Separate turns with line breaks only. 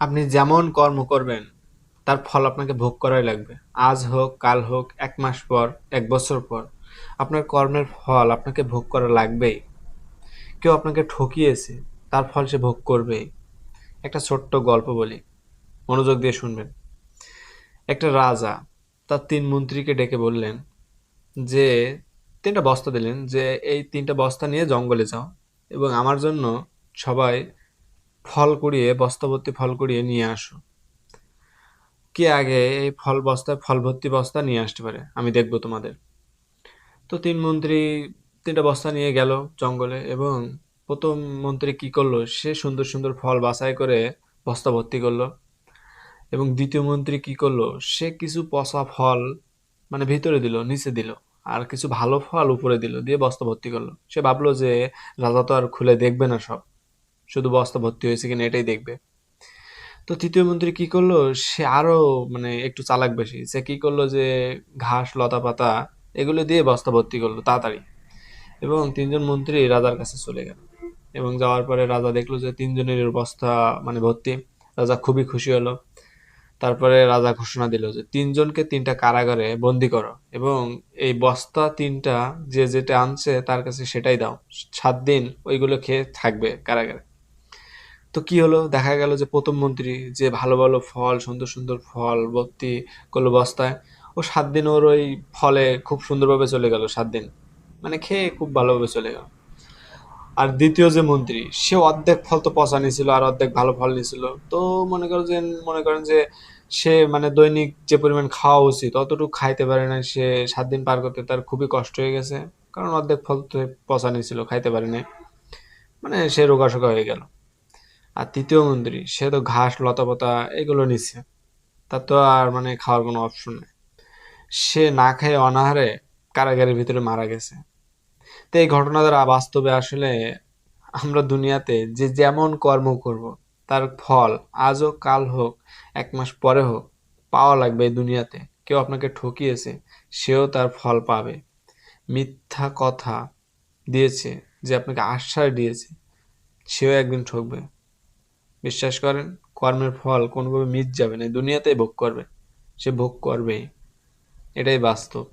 আপনি যেমন কর্ম করবেন তার ফল আপনাকে ভোগ করাই লাগবে। আজ হোক, কাল হোক, ১ মাস পর, ১ বছর পর আপনার কর্মের ফল আপনাকে ভোগ করা লাগবেই। কেউ আপনাকে ঠকিয়েছে, তার ফল সে ভোগ করবেই। একটা ছোট্ট গল্প বলি, মনোযোগ দিয়ে শুনবেন। একটা রাজা তার ৩ মন্ত্রীকে ডেকে বললেন যে ৩টা বস্তা দিলেন যে, "এই ৩টা বস্তা নিয়ে জঙ্গলে যাও এবং আমার জন্য সবাই ফল কুড়িয়ে বস্তা ভর্তি ফল কুড়িয়ে নিয়ে আসো। কে আগে এই ফল ভর্তি বস্তা নিয়ে আসতে পারে আমি দেখবো তোমাদের।" তো ৩ মন্ত্রী ৩টা বস্তা নিয়ে গেল জঙ্গলে এবং ১ম মন্ত্রী কি করলো, সে সুন্দর সুন্দর ফল বাছাই করে বস্তা ভর্তি করলো এবং ২য় মন্ত্রী কি করলো, সে কিছু পচা ফল মানে ভিতরে দিল, নিচে দিল, আর কিছু ভালো ফল উপরে দিল, দিয়ে বস্তা ভর্তি করলো। সে ভাবলো যে রাজা তো আর খুলে দেখবে না সব, শুধু বস্তা ভর্তি হয়েছে কিনা এটাই দেখবে। তো ৩য় মন্ত্রী কি করলো, সে আরো মানে একটু চালাক বেশি, সে কি করলো যে ঘাস লতা পাতা এগুলো দিয়ে বস্তা ভর্তি করলো তাড়াতাড়ি এবং ৩ জন মন্ত্রী রাজার কাছে চলে গেল এবং যাওয়ার পরে রাজা দেখলো যে ৩ জনের বস্তা মানে ভর্তি। রাজা খুবই খুশি হলো। তারপরে রাজা ঘোষণা দিল যে ৩ জনকে ৩টা কারাগারে বন্দি করো এবং এই বস্তা ৩টা যে যেটা আনছে তার কাছে সেটাই দাও। ৭ দিন ওইগুলো খেয়ে থাকবে কারাগারে। তো কি হলো, দেখা গেল যে ১ম মন্ত্রী যে ভালো ভালো ফল, সুন্দর সুন্দর ফল ভর্তি করলো বস্তায়, ও ৭ দিন ওর ওই ফলে খুব সুন্দরভাবে চলে গেল। ৭ দিন মানে খেয়ে খুব ভালোভাবে চলে গেল। আর দ্বিতীয় যে মন্ত্রী, সে অর্ধেক ফল তো পচা নিছিল আর অর্ধেক ভালো ফল নিছিল। তো মনে করেন যে সে মানে দৈনিক যে পরিমাণ খাওয়া উচিত অতটুকু খাইতে পারে না। সে ৭ দিন পার করতে তার খুবই কষ্ট হয়ে গেছে, কারণ অর্ধেক ফল তো পচা নিছিল, খাইতে পারে নাই, মানে সে রোগাশোকা হয়ে গেল। আর তৃতীয় মন্ত্রী, সে তো ঘাস লতা পাতা এগুলো নিচ্ছে, তার তো আর মানে খাওয়ার কোনো অপশন নেই। সে না খেয়ে অনাহারে কারাগারের ভিতরে মারা গেছে। তো এই ঘটনা দ্বারা বাস্তবে আসলে আমরা দুনিয়াতে যে যেমন কর্ম করব তার ফল আজ হোক, কাল হোক, ১ মাস পরে হোক, পাওয়া লাগবে এই দুনিয়াতে। কেউ আপনাকে ঠকিয়েছে, সেও তার ফল পাবে। মিথ্যা কথা দিয়েছে, যে আপনাকে আশ্বাস দিয়েছে, সেও একদিন ঠকবে। বিশ্বাস করেন, কর্মের ফল কোনোভাবে মিট যাবে না, এই দুনিয়াতেই ভোগ করবে। সে ভোগ করবেই, এটাই বাস্তব।